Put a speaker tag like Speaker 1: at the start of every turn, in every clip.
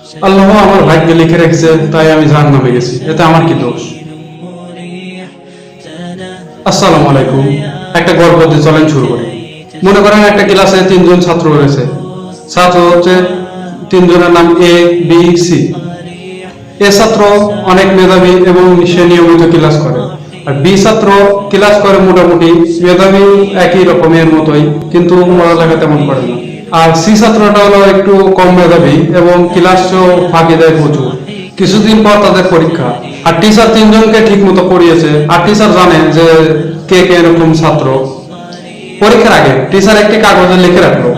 Speaker 1: আল্লাহ আমার ভাগ্যে লিখে রেখেছে, তাই আমি জাহান্নামে গেছি, এতে আমার কি দোষ? আসসালামু আলাইকুম। একটা গল্প দিয়ে চলেন শুরু করি। মনে করেন একটা ক্লাসে 3 জন ছাত্র রয়েছে। ছাত্র হচ্ছে 3 জনের নাম এ, বি, সি। এ ছাত্র অনেক মেধাবী এবং সে নিয়মিত ক্লাস করে। আর বি ছাত্র ক্লাস করে মোটামুটি মেধাবী, একই রকমের মতোই, কিন্তু পড়ালেখা তেমন করে না। আর সি ছাত্রটা হলো একটু কম মেধাবী এবং ক্লাসও ফাঁকি দেয় প্রচুর। কিছুদিন পর তাদের পরীক্ষা। আর টিচার 3 জনকে ঠিক মতো পড়িয়েছে, আর টিচার জানে যে কে কে এরকম ছাত্র। পরীক্ষার আগে টিচার একটি কাগজে লিখে রাখলো,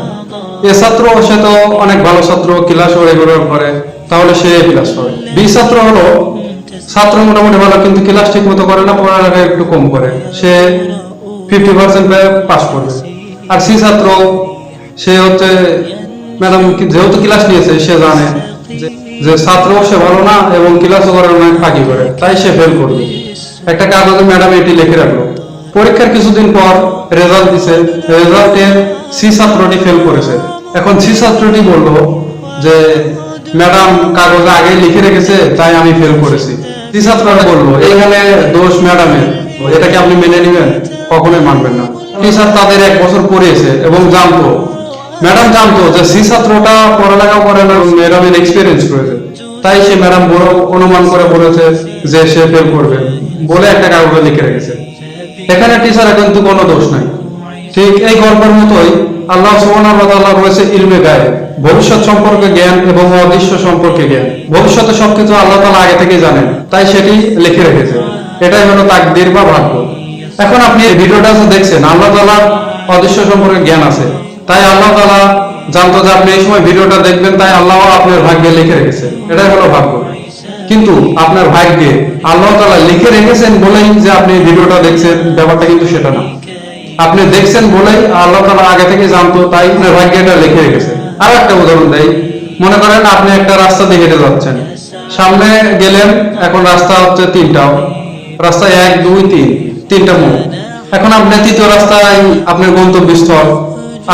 Speaker 1: এ ছাত্র সে তো অনেক ভালো ছাত্র, ক্লাসও রেগুলার করে, তাহলে সে ক্লাস করে। বি ছাত্র হলো ছাত্র মোটামুটি ভালো, কিন্তু ক্লাস ঠিক মতো করে না, পড়ালেখা একটু কম করে, সে 50% পাস করবে। আর সি ছাত্র সে হচ্ছে ম্যাডাম যেহেতু ক্লাস নিয়েছে, সে জানে যে ছাত্র সে ভালো না এবং ক্লাসও করে অনেক ফাঁকি করে, তাই সে ফেল করবে। একটা কাগজে ম্যাডাম এটি লিখে রাখলো। পরীক্ষার কিছুদিন পর রেজাল্ট দিছে, রেজাল্টে সি ছাত্রটি ফেল করেছে। এখন সি ছাত্রটি বললো যে ম্যাডাম কাগজে আগে লিখে রেখেছে, তাই আমি ফেল করেছি। সি ছাত্রটা বললো এখানে দোষ ম্যাডামের, এটাকে আপনি মেনে নেবেন? কখনোই মানবেন না। টিচার তাদের 1 বছর পড়িয়েছে এবং জানতো, ম্যাডাম জানতো যে সি ছাত্রটা পড়ালেখা করে না, ম্যাডামের এক্সপিরিয়েন্স করেছে, তাই সে ম্যাডাম বড় অনুমান করে বলেছে যে সে ফেল করবে, বলে একটা কাগজে লিখে রেখেছে। এখানে টিচারের কিন্তু কোনো দোষ নাই। ঠিক এই গল্পের মতোই আল্লাহ সুবহানাহু ওয়া তাআলা রয়েছে ইলমে গায়েব, ভবিষ্যৎ সম্পর্কে জ্ঞান এবং অদৃশ্য সম্পর্কে জ্ঞান। ভবিষ্যতে সবকিছু আল্লাহ তাআলা আগে থেকে জানেন, তাই সেটি লিখে রেখেছে। এটাই হলো তাকদীর বা ভাগ্য। এখন আপনি এই ভিডিওটা যে দেখছেন, আল্লাহ তাআলার অদৃশ্য সম্পর্কে জ্ঞান আছে, তাই আল্লাহ তাআলা জানতো যে আপনি এই সময় ভিডিওটা দেখবেন, তাই আল্লাহ আপনার ভাগ্যে লিখে রেখেছে। এটাই হলো ভাগ্য। কিন্তু আপনার ভাগ্যে আল্লাহ তাআলা লিখে রেখেছেন বলেই যে আপনি ভিডিওটা দেখছেন, ব্যাপারটা কিন্তু সেটা না। আপনি দেখছেন বলেই আল্লাহ তাআলা আগে থেকে জানতো, তাই আপনার ভাগ্যে এটা লিখে রেখেছে। আর একটা উদাহরণ দেই। মনে করেন আপনি একটা রাস্তা দিয়ে হেঁটে যাচ্ছেন, সামনে গেলেন, এখন রাস্তা হচ্ছে 3টা, রাস্তায় 1, 2, 3টা মোড়। এখন আপনি তৃতীয় রাস্তায় আপনার গন্তব্যস্থল,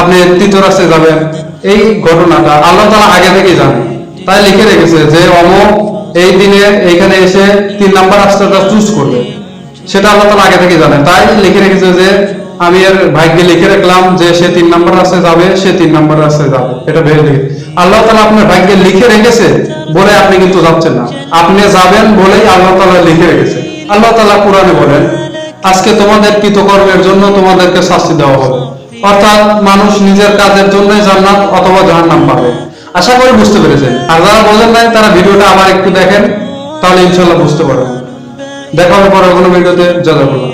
Speaker 1: আপনি তৃতীয় রাস্তায় যাবেন। এই ঘটনাটা আল্লাহ তাআলা আগে থেকে জানে, তাই লিখে রেখেছে যে অমুক এই দিনে এইখানে এসে 3 নাম্বার রাস্তাটা চুজ করবে। সেটা আল্লাহ তাআলা আগে থেকে জানে, তাই লিখে রেখেছে যে আমি এর ভাগ্যে লিখে রাখলাম যে সে 3 নাম্বার রাস্তায় যাবে, সে 3 নাম্বার রাস্তায় যাবে। এটা ভেবে লিখে আল্লাহ তাআলা আপনার ভাগ্যে লিখে রেখেছে বলে আপনি কিন্তু যাচ্ছেন না, আপনি যাবেন বলেই আল্লাহ তাআলা লিখে রেখেছে। আল্লাহ তাআলা কোরআনে বলেন, আজকে তোমাদের কৃতকর্মের জন্য তোমাদেরকে শাস্তি দেওয়া হবে। অর্থাৎ মানুষ নিজের কাজের জন্যই জান্নাত অথবা জাহান্নাম পাবে। আশা করি বুঝতে পেরেছেন। আর যারা বোঝেন নাই তারা ভিডিওটা আবার একটু দেখেন, তাহলে ইনশাআল্লাহ বুঝতে পারবেন। দেখা হবে পরে কোনো ভিডিওতে। জাযাকাল্লাহ।